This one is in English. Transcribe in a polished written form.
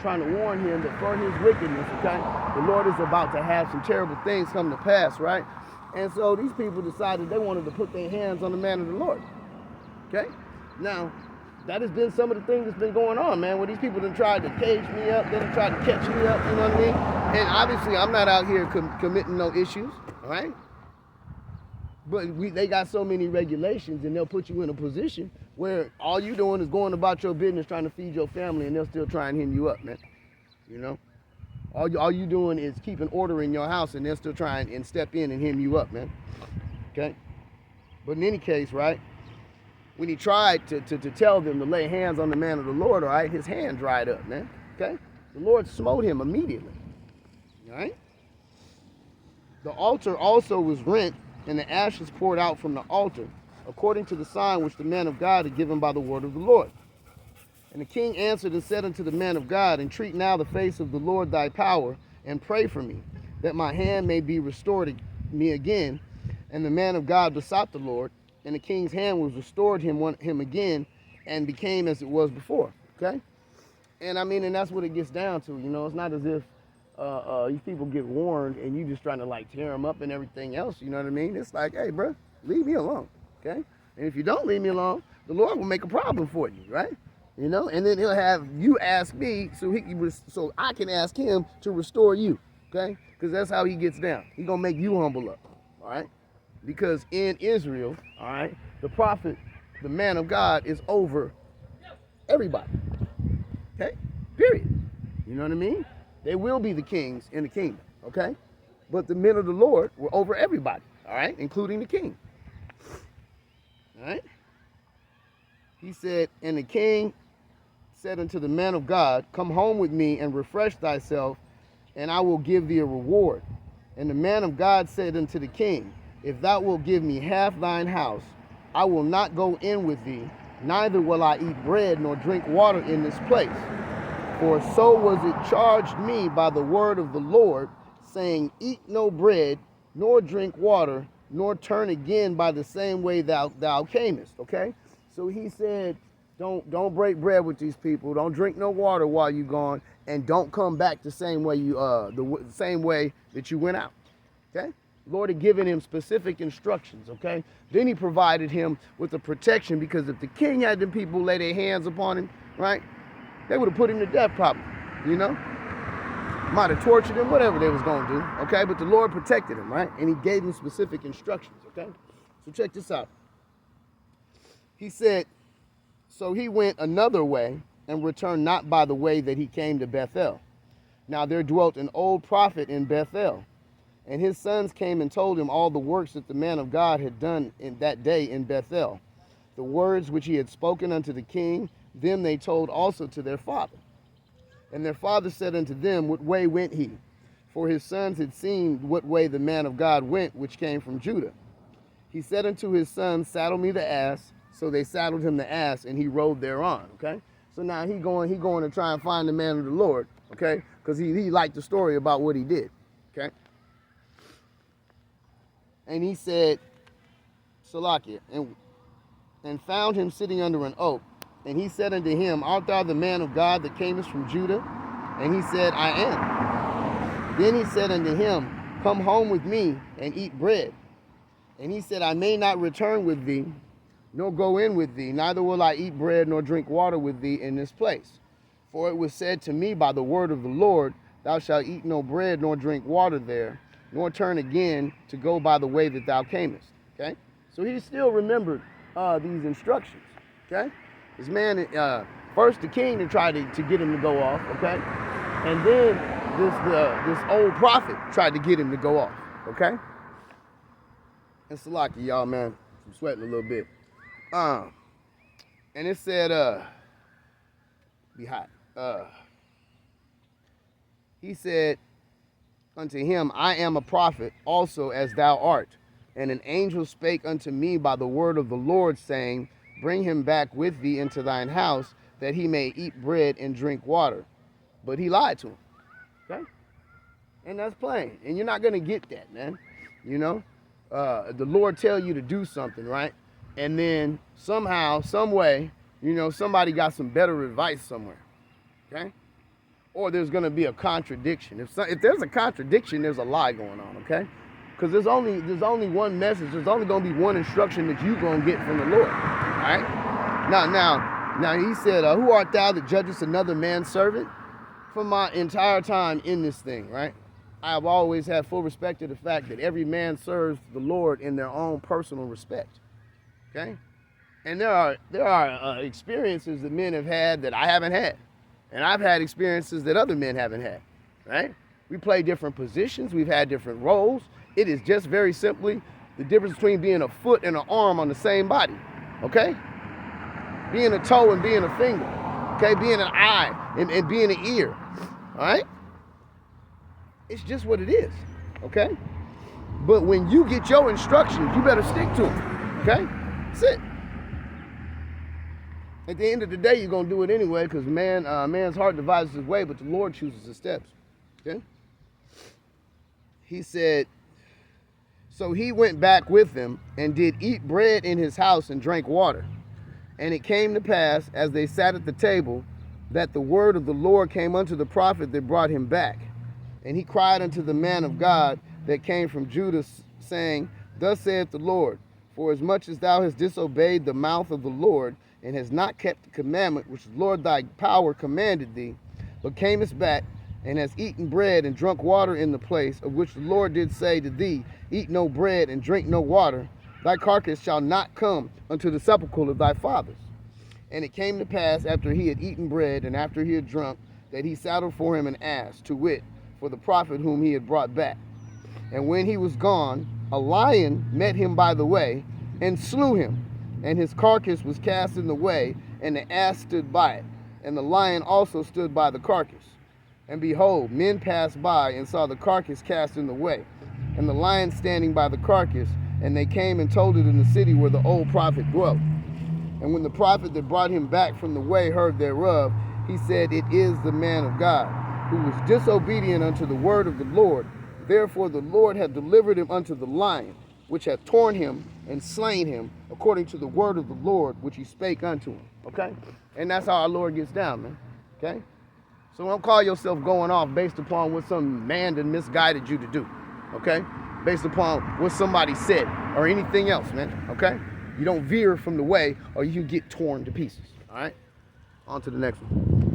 trying to warn him that for his wickedness, okay, the Lord is about to have some terrible things come to pass, right? And so these people decided they wanted to put their hands on the man of the Lord, okay? Now, that has been some of the things that's been going on, man, where these people done tried to cage me up, they done tried to catch me up, you know what I mean? And obviously, I'm not out here committing no issues, all right? But they got so many regulations, and they'll put you in a position where all you doing is going about your business, trying to feed your family, and they'll still try and hem you up, man. You know? All you doing is keeping order in your house, and they'll still try and step in and hem you up, man. Okay? But in any case, right, when he tried to tell them to lay hands on the man of the Lord, all right, his hand dried up, man. Okay? The Lord smote him immediately. All right? The altar also was rent, and the ashes poured out from the altar, according to the sign which the man of God had given by the word of the Lord. And the king answered and said unto the man of God, Entreat now the face of the Lord thy power, and pray for me, that my hand may be restored to me again. And the man of God besought the Lord, and the king's hand was restored him again, and became as it was before. Okay? And I mean, and that's what it gets down to. You know, it's not as if these people get warned and you just trying to like tear them up and everything else. You know what I mean? It's like, hey, bro, leave me alone. Okay? And if you don't leave me alone, the Lord will make a problem for you, right? You know, and then he'll have you ask me so I can ask him to restore you. Okay? Because that's how he gets down. He's gonna make you humble up. All right? Because in Israel, all right, the prophet, the man of God, is over everybody. Okay? Period. You know what I mean? They will be the kings in the kingdom, okay? But the men of the Lord were over everybody, all right, including the king. All right? He said, and the king said unto the man of God, Come home with me and refresh thyself, and I will give thee a reward. And the man of God said unto the king, If thou wilt give me half thine house, I will not go in with thee, neither will I eat bread nor drink water in this place. For so was it charged me by the word of the Lord, saying, Eat no bread, nor drink water, nor turn again by the same way thou camest. Okay? So he said, don't break bread with these people, don't drink no water while you're gone, and don't come back the same way the same way that you went out. Okay? Lord had given him specific instructions, okay? Then he provided him with the protection, because if the king had them people lay their hands upon him, right? They would have put him to death probably, you know? Might have tortured him, whatever they was going to do, okay? But the Lord protected him, right? And he gave him specific instructions, okay? So check this out. He said, so he went another way and returned not by the way that he came to Bethel. Now there dwelt an old prophet in Bethel, and his sons came and told him all the works that the man of God had done in that day in Bethel. The words which he had spoken unto the king, them they told also to their father. And their father said unto them, What way went he? For his sons had seen what way the man of God went, which came from Judah. He said unto his sons, Saddle me the ass. So they saddled him the ass, and he rode thereon. Okay? So now he going to try and find the man of the Lord, okay? Because he liked the story about what he did. Okay? And he said, Salakia, and found him sitting under an oak. And he said unto him, Art thou the man of God that camest from Judah? And he said, I am. Then he said unto him, Come home with me and eat bread. And he said, I may not return with thee, nor go in with thee, neither will I eat bread nor drink water with thee in this place. For it was said to me by the word of the Lord, Thou shalt eat no bread nor drink water there, nor turn again to go by the way that thou camest. Okay? So he still remembered these instructions. Okay? This man, first the king to try to get him to go off, okay? And then this old prophet tried to get him to go off, okay? And Salaki, y'all, man, I'm sweating a little bit. And it said, be hot. He said unto him, I am a prophet also as thou art. And an angel spake unto me by the word of the Lord, saying, Bring him back with thee into thine house, that he may eat bread and drink water. But he lied to him. Okay? And that's plain. And you're not going to get that, man. You know? The Lord tell you to do something, right? And then somehow, some way, you know, somebody got some better advice somewhere. Okay? or there's going to be a contradiction. If there's a contradiction, there's a lie going on, okay? Because there's only one message. There's only going to be one instruction that you're going to get from the Lord, all right? Now he said, who art thou that judgest another man's servant? For my entire time in this thing, right? I have always had full respect to the fact that every man serves the Lord in their own personal respect, okay? And there are experiences that men have had that I haven't had. And I've had experiences that other men haven't had, right? We play different positions. We've had different roles. It is just very simply the difference between being a foot and an arm on the same body, okay? Being a toe and being a finger, okay? Being an eye and being an ear, all right? It's just what it is, okay? But when you get your instructions, you better stick to them, okay? That's it. At the end of the day, you're going to do it anyway because man's heart devises his way, but the Lord chooses his steps. Okay? He said, so he went back with them and did eat bread in his house and drank water. And it came to pass, as they sat at the table, that the word of the Lord came unto the prophet that brought him back. And he cried unto the man of God that came from Judah, saying, thus saith the Lord, for as much as thou hast disobeyed the mouth of the Lord, and has not kept the commandment which the Lord thy power commanded thee, but camest back, and hast eaten bread and drunk water in the place of which the Lord did say to thee, eat no bread and drink no water, thy carcass shall not come unto the sepulchre of thy fathers. And it came to pass, after he had eaten bread, and after he had drunk, that he saddled for him an ass, to wit, for the prophet whom he had brought back. And when he was gone, a lion met him by the way, and slew him. And his carcass was cast in the way, and the ass stood by it. And the lion also stood by the carcass. And behold, men passed by and saw the carcass cast in the way, and the lion standing by the carcass. And they came and told it in the city where the old prophet dwelt. And when the prophet that brought him back from the way heard thereof, he said, it is the man of God, who was disobedient unto the word of the Lord. Therefore the Lord hath delivered him unto the lion, which hath torn him and slain him, according to the word of the Lord, which he spake unto him. Okay? And that's how our Lord gets down, man. Okay? So don't call yourself going off based upon what some man done misguided you to do. Okay? Based upon what somebody said or anything else, man. Okay? You don't veer from the way or you get torn to pieces. All right? On to the next one.